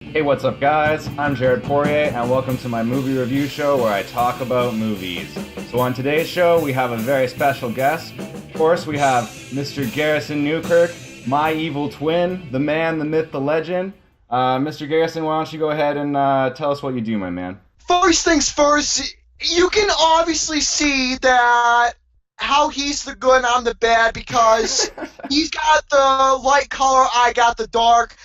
Hey, what's up, guys? I'm Jared Poirier, and welcome to my movie review show where I talk about movies. So, on today's show, we have a very special guest. Of course, we have Mr. Garrison Newkirk, my evil twin, the man, the myth, the legend. Mr. Garrison, why don't you go ahead and tell us what you do, my man? First things first, you can obviously see that how he's the good and I'm the bad because he's got the light color, I got the dark.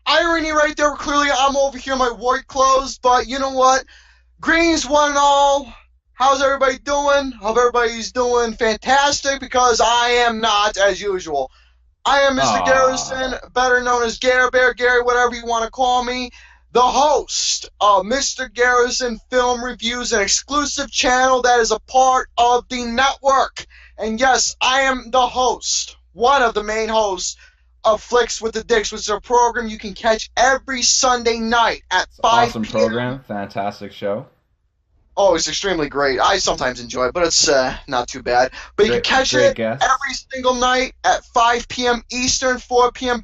Irony right there, clearly I'm over here in my white clothes, but you know what? Greetings one and all. How's everybody doing? Hope everybody's doing fantastic because I am not, as usual. I am Mr. Garrison, better known as Gare Bear, Gary, whatever you want to call me, the host of Mr. Garrison Film Reviews, an exclusive channel that is a part of the network. And yes, I am the host, one of the main hosts of Flicks with the Dicks, which is a program you can catch every Sunday night at 5 Awesome p.m. program, fantastic show. Oh, it's extremely great. I sometimes enjoy it, but it's not too bad. But you can catch it every single night at 5 p.m. Eastern, 4 p.m.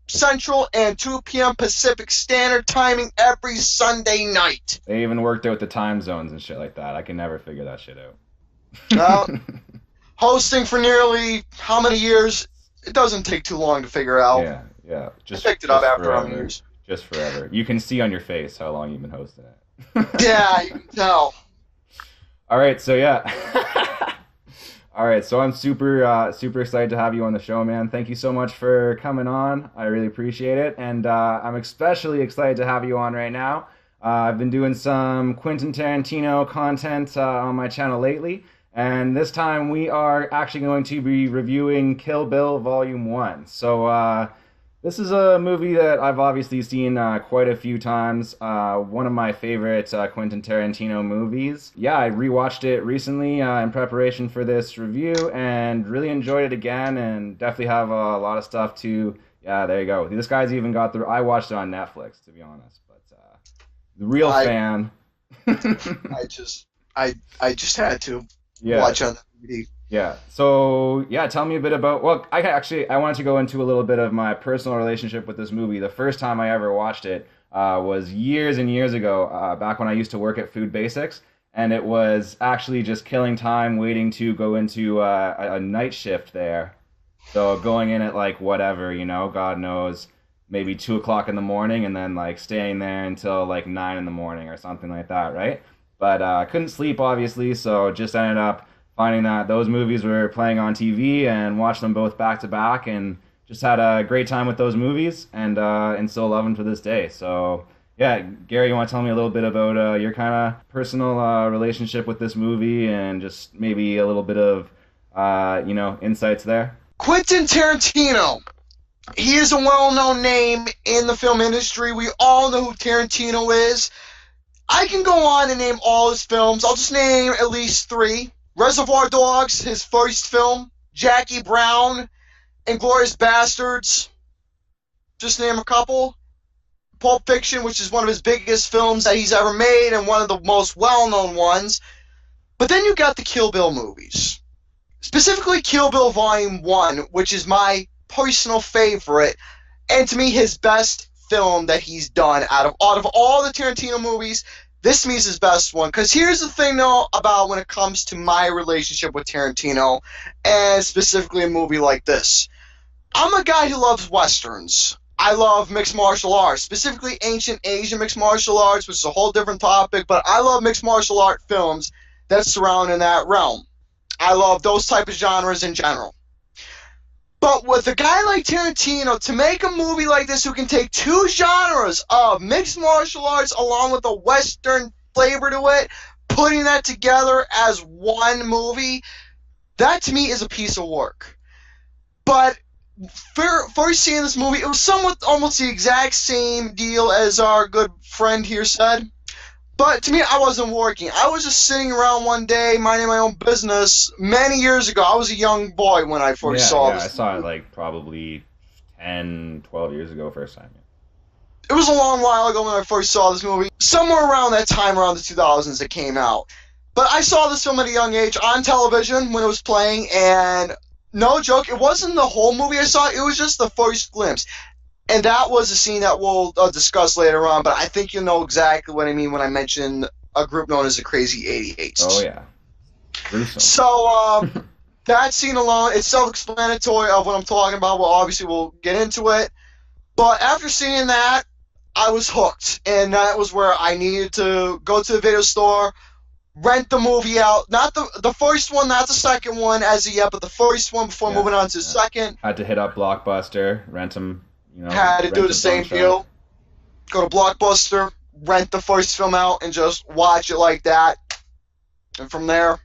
Central, and 2 p.m. Pacific Standard Timing every Sunday night. They even worked out the time zones and shit like that. I can never figure that shit out. Hosting for nearly how many years? It doesn't take too long to figure out. Yeah. I picked it up after forever. how many years. Just forever. You can see on your face how long you've been hosting it. Yeah, you can tell. All right, so yeah. All right, so I'm super excited to have you on the show, man. Thank you so much for coming on. I really appreciate it, and I'm especially excited to have you on right now. I've been doing some Quentin Tarantino content on my channel lately, and this time we are actually going to be reviewing Kill Bill Volume 1. So this is a movie that I've obviously seen quite a few times. One of my favorite Quentin Tarantino movies. Yeah, I rewatched it recently in preparation for this review and really enjoyed it again, and definitely have a lot of stuff to... Yeah, there you go. This guy's even got the... I watched it on Netflix, to be honest, but the real fan... I just had to watch on the DVD. Yeah. So, yeah, tell me a bit about... Well, I wanted to go into a little bit of my personal relationship with this movie. The first time I ever watched it was years and years ago, back when I used to work at Food Basics, and it was actually just killing time waiting to go into a night shift there. So going in at, like, whatever, you know, God knows, maybe 2 o'clock in the morning, and then, like, staying there until, like, 9 in the morning or something like that, right? But I couldn't sleep, obviously, so just ended up finding that those movies were playing on TV and watched them both back to back, and just had a great time with those movies, and still love them to this day. So yeah, Gary, you want to tell me a little bit about your kind of personal relationship with this movie, and just maybe a little bit of insights there? Quentin Tarantino. He is a well-known name in the film industry. We all know who Tarantino is. I can go on and name all his films. I'll just name at least 3. Reservoir Dogs, his first film, Jackie Brown, Inglourious Bastards, just name a couple. Pulp Fiction, which is one of his biggest films that he's ever made and one of the most well-known ones. But then you got the Kill Bill movies. Specifically Kill Bill Volume 1, which is my personal favorite, and to me his best film that he's done out of all the Tarantino movies. This to me is his best one, because here's the thing, though, about when it comes to my relationship with Tarantino, and specifically a movie like this. I'm a guy who loves Westerns. I love mixed martial arts, specifically ancient Asian mixed martial arts, which is a whole different topic, but I love mixed martial art films that surround in that realm. I love those type of genres in general. But with a guy like Tarantino, to make a movie like this who can take 2 genres of mixed martial arts along with a Western flavor to it, putting that together as one movie, that to me is a piece of work. But first seeing this movie, it was somewhat almost the exact same deal as our good friend here said. But to me, I wasn't working. I was just sitting around one day, minding my own business. Many years ago, I was a young boy when I first saw this. I saw it like probably 10, 12 years ago first time. It was a long while ago when I first saw this movie. Somewhere around that time, around the 2000s, it came out. But I saw this film at a young age on television when it was playing, and no joke, it wasn't the whole movie I saw. It was just the first glimpse. And that was a scene that we'll discuss later on, but I think you'll know exactly what I mean when I mention a group known as the Crazy Oh 88s. yeah, gruesome. So, that scene alone, it's self-explanatory of what I'm talking about. Well, obviously, we'll get into it. But after seeing that, I was hooked. And that was where I needed to go to the video store, rent the movie out. Not the first one, not the second one as of yet, but the first one before Yeah, moving on to the yeah. second. Had to hit up Blockbuster, Had to do rent the a bunch same of them. deal. Go to Blockbuster, rent the first film out, and just watch it like that. And from there,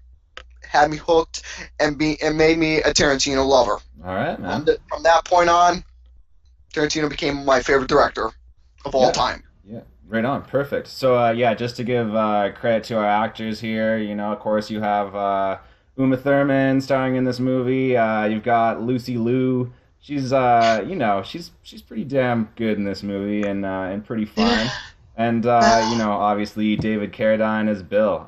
had me hooked and made me a Tarantino lover. All right, From, man. from that point on, Tarantino became my favorite director of all Yeah, time. yeah, right on, perfect. So, yeah, just to give credit to our actors here, of course, you have Uma Thurman starring in this movie. You've got Lucy Liu. She's, she's pretty damn good in this movie and pretty fine. And obviously David Carradine as Bill.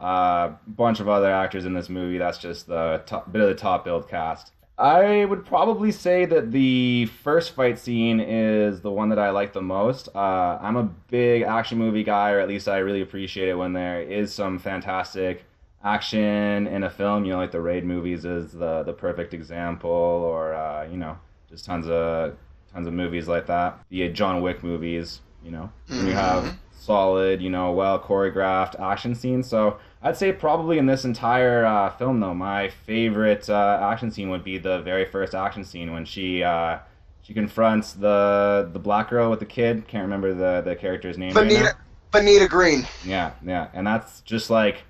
Bunch of other actors in this movie. That's just the bit of the top billed cast. I would probably say that the first fight scene is the one that I like the most. I'm a big action movie guy, or at least I really appreciate it when there is some fantastic action in a film. Like the Raid movies is the perfect example, or just tons of movies like that. The John Wick movies, when you have solid, well choreographed action scenes. So I'd say probably in this entire film, though, my favorite action scene would be the very first action scene when she confronts the black girl with the kid. Can't remember the character's name right now. Bonita Green. Yeah, yeah, and that's just like,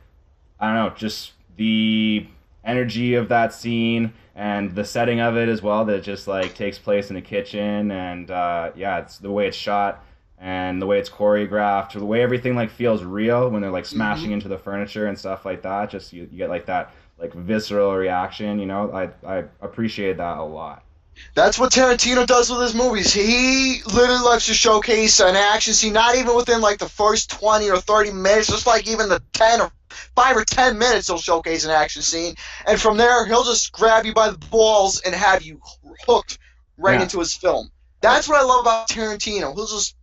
I don't know, just the energy of that scene and the setting of it as well. That it just like takes place in a kitchen, and yeah, it's the way it's shot and the way it's choreographed, or the way everything like feels real when they're like smashing into the furniture and stuff like that. Just you get like that like visceral reaction. I appreciate that a lot. That's what Tarantino does with his movies. He literally likes to showcase an action scene, not even within like the first 20 or 30 minutes, just like even the 10 or 5 or 10 minutes he'll showcase an action scene. And from there, he'll just grab you by the balls and have you hooked right Yeah. into his film. That's what I love about Tarantino. He'll just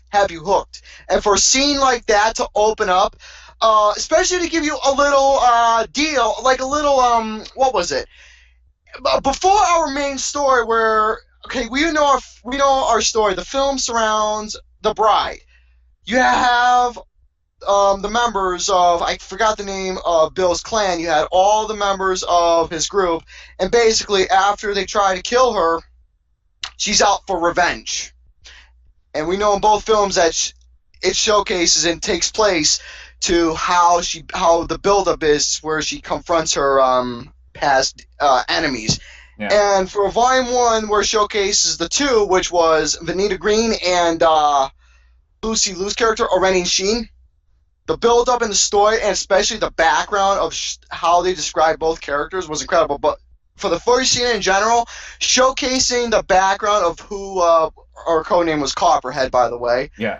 have you hooked. And for a scene like that to open up, especially to give you a little deal, like a little, what was it? Before our main story, where okay, we know our story. The film surrounds the bride. You have the members of, I forgot the name of Bill's clan. You had all the members of his group, and basically after they try to kill her, she's out for revenge. And we know in both films that it showcases and takes place to how the buildup is, where she confronts her past enemies. Yeah. And for Volume 1, where it showcases the two, which was Vanita Green and Lucy Liu's character, Oren Sheen, the build-up in the story, and especially the background of how they describe both characters, was incredible. But for the first scene in general, showcasing the background of who, our codename was Copperhead, by the way. Yeah.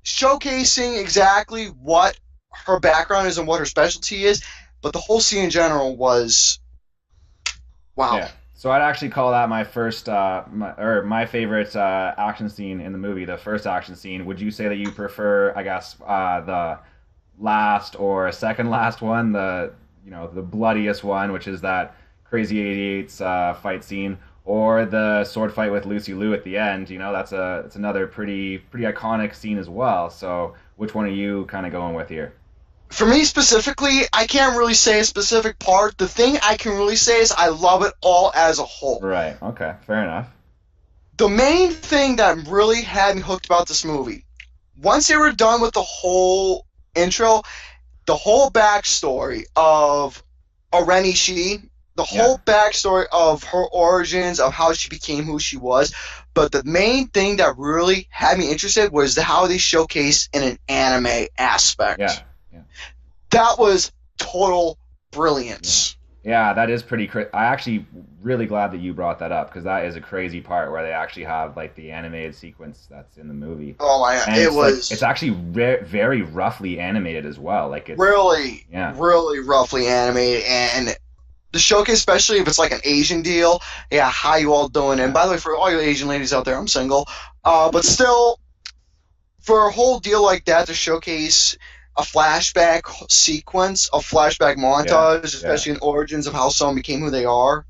Showcasing exactly what her background is and what her specialty is, but the whole scene in general was wow. Yeah. So I'd actually call that my first, my favorite action scene in the movie. The first action scene. Would you say that you prefer, I guess, the last or second last one, the bloodiest one, which is that Crazy 88's fight scene, or the sword fight with Lucy Liu at the end? That's another pretty iconic scene as well. So which one are you kind of going with here? For me specifically, I can't really say a specific part. The thing I can really say is I love it all as a whole. Right. Okay. Fair enough. The main thing that really had me hooked about this movie, once they were done with the whole intro, the whole backstory of Oren Ishii, the whole backstory of her origins, of how she became who she was, but the main thing that really had me interested was how they showcased in an anime aspect. Yeah. That was total brilliance. Yeah, that is pretty crazy. I actually really glad that you brought that up, because that is a crazy part where they actually have like the animated sequence that's in the movie. Oh my god, it was. It's actually very roughly animated as well. Like it's really yeah. really roughly animated, and the showcase, especially if it's like an Asian deal. Yeah, how you all doing? And Yeah, by the way, for all you Asian ladies out there, I'm single. But still, for a whole deal like that to showcase a flashback sequence, a flashback yeah, montage, yeah, especially in origins of how someone became who they are,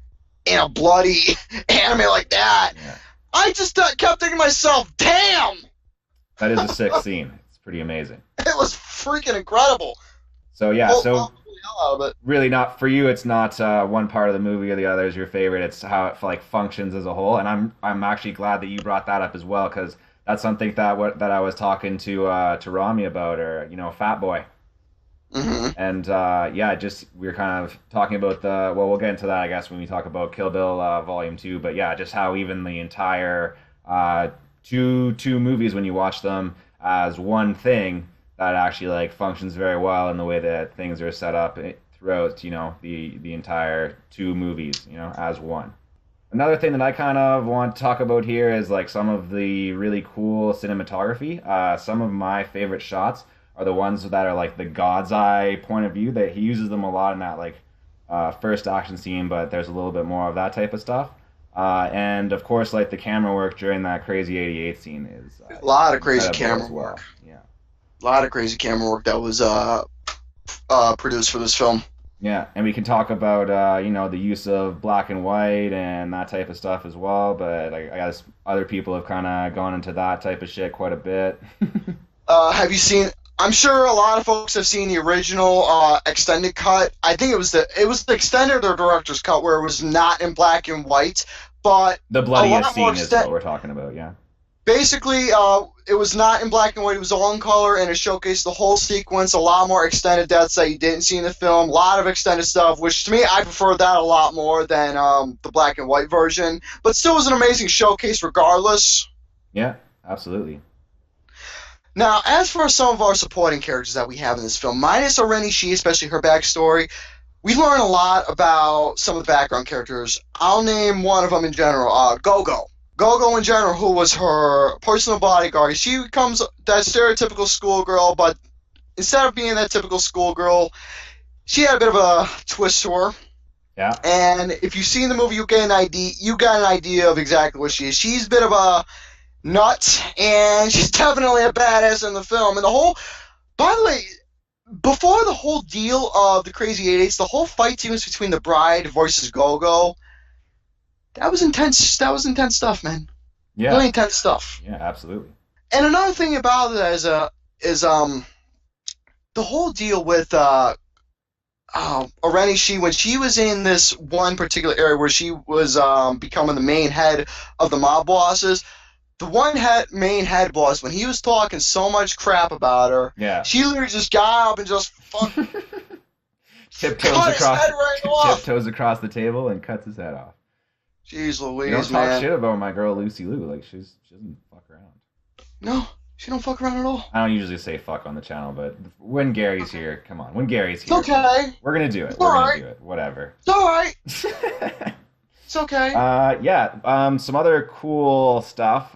in a bloody anime like that, yeah. I just kept thinking to myself, damn, That is a sick scene. It's pretty amazing. it was freaking incredible. So yeah, Pulled so the hell out of it. really not for you. It's not one part of the movie or the other is your favorite. It's how it like functions as a whole. And I'm actually glad that you brought that up as well because that's something that I was talking to Rami about, or Fat Boy. Hmm. And yeah, just we were kind of talking about the well, we'll get into that I guess when we talk about Kill Bill Volume Two. But yeah, just how even the entire uh, two movies when you watch them as one thing that actually like functions very well in the way that things are set up throughout the entire two movies as one. Another thing that I kind of want to talk about here is like some of the really cool cinematography. Some of my favorite shots are the ones that are like the God's eye point of view. That he uses them a lot in that like first action scene, but there's a little bit more of that type of stuff. And of course, like the camera work during that crazy '88 scene is A lot of crazy incredible camera as work. well. Yeah. A lot of crazy camera work that was produced for this film. Yeah, and we can talk about the use of black and white and that type of stuff as well. But I guess other people have kind of gone into that type of shit quite a bit. Have you seen? I'm sure a lot of folks have seen the original extended cut. I think it was the extended or director's cut where it was not in black and white, but The a bloodiest lot more scene is what extent. we're talking about. Yeah. Basically, it was not in black and white. It was all in color, and it showcased the whole sequence. A lot more extended deaths that you didn't see in the film. A lot of extended stuff, which to me, I prefer that a lot more than the black and white version. But still, was an amazing showcase, regardless. Yeah. Absolutely. Now, as for some of our supporting characters that we have in this film, minus Oreni Shi, especially her backstory, we learn a lot about some of the background characters. I'll name one of them in general, Gogo. Gogo in general, who was her personal bodyguard. She becomes that stereotypical schoolgirl, but instead of being that typical schoolgirl, she had a bit of a twist to her. Yeah. And if you've seen the movie, you got an idea of exactly what she is. She's a bit of a nut, and she's definitely a badass in the film. And the whole, by the way, before the whole deal of the Crazy Eight Eights, the whole fight sequence between the bride versus Gogo, that was intense. That was intense stuff, man. Yeah. Really intense stuff. Yeah. Absolutely. And another thing about it is the whole deal with Oreni Shi, when she was in this one particular area where she was becoming the main head of the mob bosses. The main head boss, when he was talking so much crap about her, Yeah. she literally just got up and just tiptoes cut his across head right off. tiptoes across the table and cuts his head off. Jeez You don't Louise, talk man. shit about my girl Lucy Liu. Like she doesn't fuck around. No, she don't fuck around at all. I don't usually say fuck on the channel, but when Gary's here, come on. When Gary's It's here, okay. we're gonna do it. It's We're gonna alright. do it. Whatever. It's alright. It's okay. Yeah. Some other cool stuff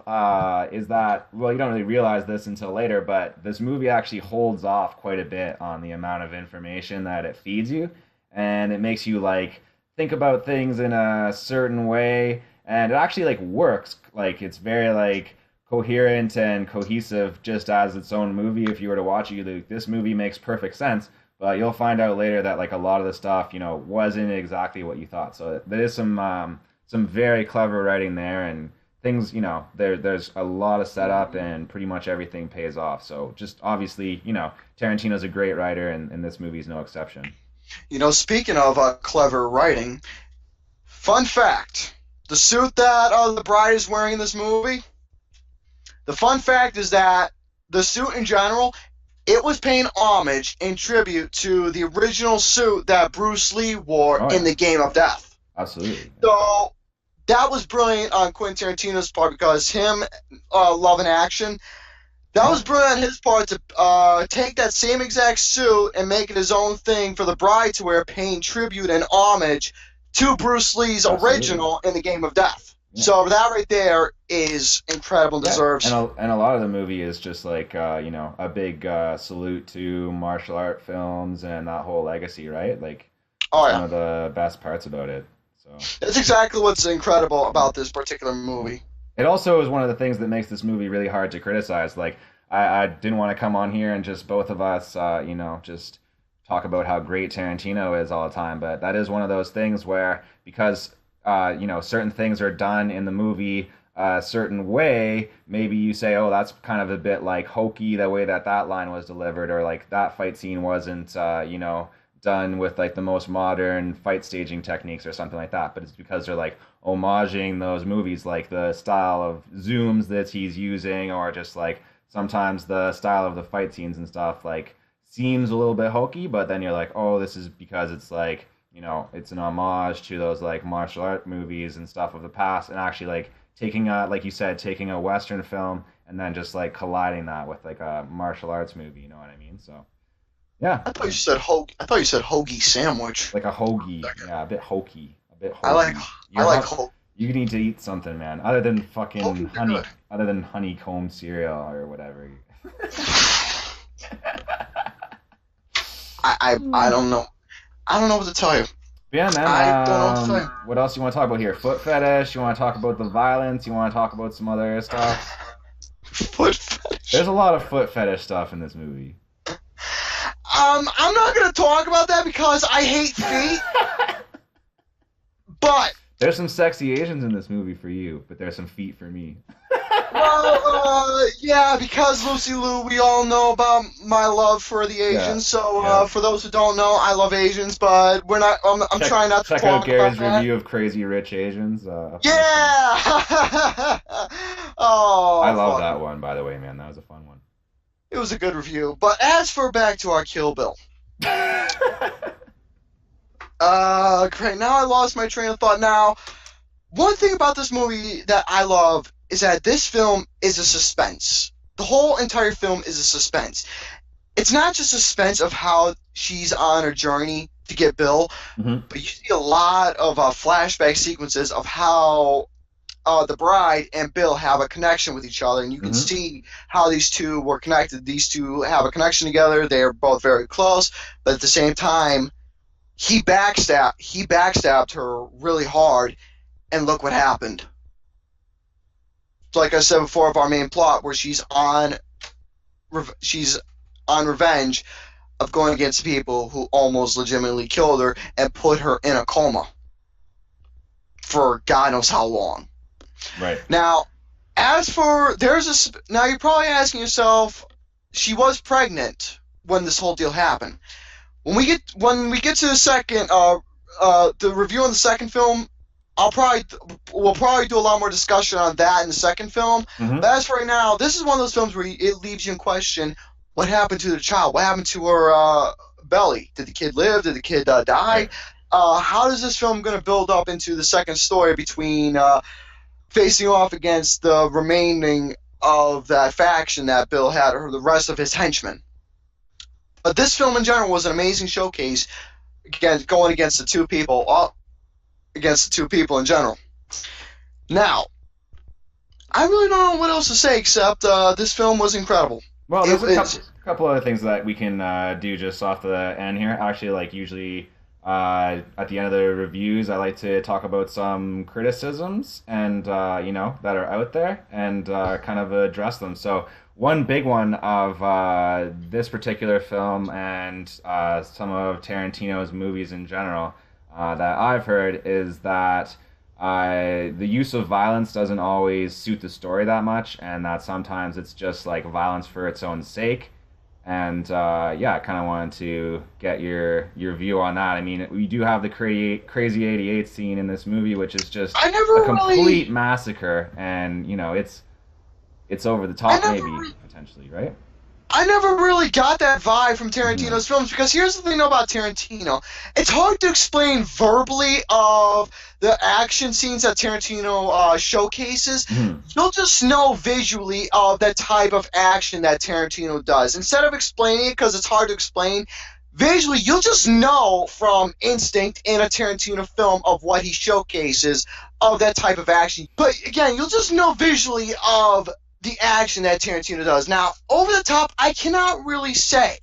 is that well, you don't really realize this until later, but this movie actually holds off quite a bit on the amount of information that it feeds you, and it makes you like think about things in a certain way, and it actually like works. Like it's very like coherent and cohesive just as its own movie. If you were to watch it, like, this movie makes perfect sense. But you'll find out later that like a lot of the stuff, wasn't exactly what you thought. So there is some very clever writing there, and things, there's a lot of setup, and pretty much everything pays off. So just obviously, Tarantino's a great writer, and this movie is no exception. Speaking of clever writing, fun fact: the suit that the bride is wearing in this movie. The fun fact is that the suit in general, it was paying homage and tribute to the original suit that Bruce Lee wore Oh in yeah, the Game of Death. absolutely. So that was brilliant on Quentin Tarantino's part because him loving action. That Yeah, was brilliant on his part to take that same exact suit and make it his own thing for the bride to wear, paying tribute and homage to Bruce Lee's absolutely. original in the Game of Death. Yeah. So that right there is incredible and Yeah, deserves. and a lot of the movie is just like a big salute to martial art films and that whole legacy, right? Like Oh It's one yeah, of the best parts about it. So that's exactly what's incredible about this particular movie. it also is one of the things that makes this movie really hard to criticize. Like I didn't want to come on here and just both of us, just talk about how great Tarantino is all the time, but that is one of those things where because certain things are done in the movie a certain way, maybe you say, oh, that's kind of a bit like hokey the way that that line was delivered, or like that fight scene wasn't, done with like the most modern fight staging techniques or something like that. But it's because they're like homaging those movies, like the style of zooms that he's using, or just like sometimes the style of the fight scenes and stuff like seems a little bit hokey, but then you're like, oh, this is because it's like, it's an homage to those like martial art movies and stuff of the past, and actually like taking a, like you said, taking a Western film and then just like colliding that with like a martial arts movie. You know what I mean? So yeah, I thought you said hoagie sandwich. like a hoagie. Yeah, a bit hokey, a bit I like hokey. I like hoagie. You need to eat something, man, other than fucking Hoagie's good. other than honeycomb cereal or whatever. I don't know. I don't know what to tell you. Yeah, man. I don't know what to tell you. What else you want to talk about here? Foot fetish? You want to talk about the violence? You want to talk about some other stuff? Foot fetish. There's a lot of foot fetish stuff in this movie. I'm not gonna talk about that because I hate feet. But There's some sexy Asians in this movie for you, but there's some feet for me. yeah, because Lucy Liu, we all know about my love for the Asians. Yeah, So yeah. For those who don't know, I love Asians, but we're not. I'm trying not to check out talk Gary's about that. review of Crazy Rich Asians. Yeah. Oh, I love fuck. that one, by the way, man. That was a fun one. It was a good review. But as for back to our Kill Bill. Great. Now I lost my train of thought. Now, one thing about this movie that I love is that this film is a suspense. The whole entire film is a suspense. It's not just suspense of how she's on her journey to get Bill, Mhm. but you see a lot of flashback sequences of how the bride and Bill have a connection with each other, and you can Mhm. see how these two were connected. These two have a connection together. They are both very close, but at the same time, he backstabbed her really hard, and look what happened. Like I said before, of our main plot, where she's on revenge of going against people who almost legitimately killed her and put her in a coma for God knows how long. Right. Now, now you're probably asking yourself, she was pregnant when this whole deal happened. When we get to the second the review on the second film, we'll probably do a lot more discussion on that in the second film. Mhm. But as for right now, this is one of those films where it leaves you in question: what happened to the child? What happened to her belly? Did the kid live? Did the kid die? Right. How is this film going to build up into the second story between facing off against the remaining of that faction that Bill had, or the rest of his henchmen? But this film in general was an amazing showcase going against the two people. Against the two people in general. Now, I really don't know what else to say except this film was incredible. Well, there's a couple other things that we can do just off the end here. Actually, like usually at the end of the reviews, I like to talk about some criticisms and that are out there and kind of address them. So one big one of this particular film and some of Tarantino's movies in general that I've heard is that the use of violence doesn't always suit the story that much, and that sometimes it's just like violence for its own sake. And I kind of wanted to get your view on that. I mean, we do have the crazy '88 scene in this movie, which is just a complete massacre, and it's over the top, maybe potentially, right? I never really got that vibe from Tarantino's films, because here's the thing about Tarantino. It's hard to explain verbally of the action scenes that Tarantino showcases. You'll just know visually of that type of action that Tarantino does. Instead of explaining it, because it's hard to explain, visually you'll just know from instinct in a Tarantino film of what he showcases of that type of action. But again, you'll just know visually of the action that Tarantino does. Now, over the top, I cannot really say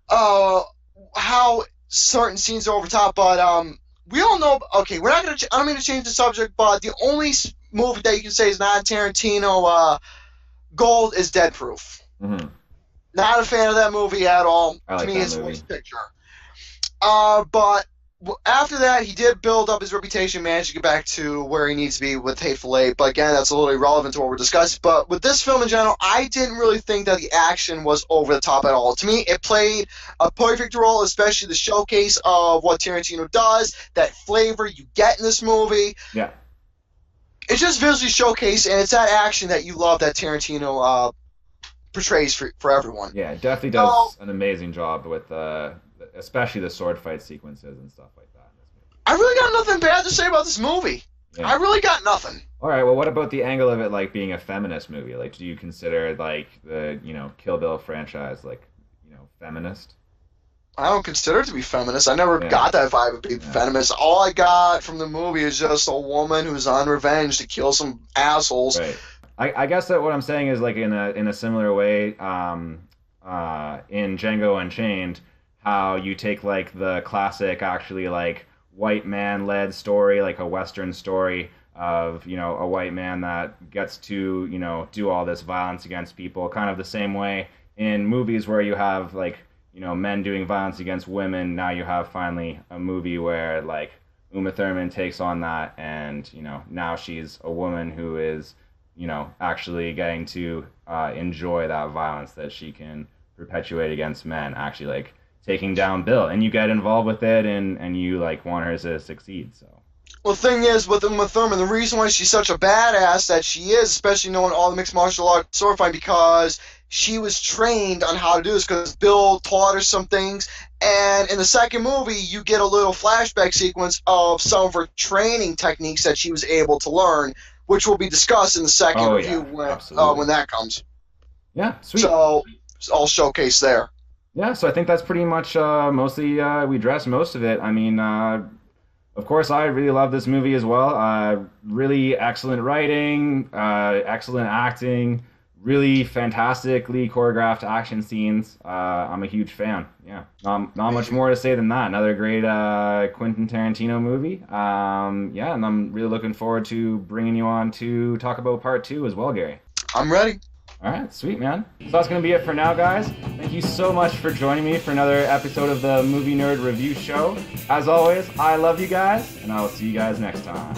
how certain scenes are over top, but we all know. Okay, we're not gonna. I don't mean to change the subject, but the only movie that you can say is not Tarantino gold is Dead Proof. Mm-hmm. Not a fan of that movie at all. I To like me, that it's a movie. waste picture. But after that, he did build up his reputation, managed to get back to where he needs to be with Hateful Eight. But again, that's a little irrelevant to what we're discussing. But with this film in general, I didn't really think that the action was over the top at all. To me, it played a perfect role, especially the showcase of what Tarantino does, that flavor you get in this movie. Yeah. It's just visually showcased, and it's that action that you love that Tarantino portrays for everyone. Yeah, it definitely So, does an amazing job with especially the sword fight sequences and stuff like that in this movie. I really got nothing bad to say about this movie. Yeah. I really got nothing. All right, well, what about the angle of it like being a feminist movie? Like, do you consider like the, Kill Bill franchise like, feminist? I don't consider it to be feminist. I never Yeah. got that vibe of being Yeah. feminist. All I got from the movie is just a woman who's on revenge to kill some assholes. Right. I guess that what I'm saying is like in a similar way, in Django Unchained, how you take like the classic actually like white man led story, like a Western story of, a white man that gets to, do all this violence against people, kind of the same way in movies where you have like, men doing violence against women. Now you have finally a movie where like Uma Thurman takes on that, and now she's a woman who is actually getting to enjoy that violence that she can perpetuate against men, actually like taking down Bill, and you get involved with it, and you like want her to succeed. So Well, the thing is, with Uma Thurman, the reason why she's such a badass that she is, especially knowing all the mixed martial arts sword fighting, because she was trained on how to do this, because Bill taught her some things. And in the second movie, you get a little flashback sequence of some of her training techniques that she was able to learn, which will be discussed in the second review when that comes. Yeah, sweet. So, it's all showcased there. Yeah, so I think that's pretty much mostly we addressed most of it. I mean, of course, I really love this movie as well. Really excellent writing, excellent acting, really fantastically choreographed action scenes. I'm a huge fan. Yeah, not much more to say than that. Another great Quentin Tarantino movie. Yeah, and I'm really looking forward to bringing you on to talk about part 2 as well, Gary. I'm ready. All right, sweet, man. So that's going to be it for now, guys. Thank you so much for joining me for another episode of the Movie Nerd Review Show. As always, I love you guys, and I will see you guys next time.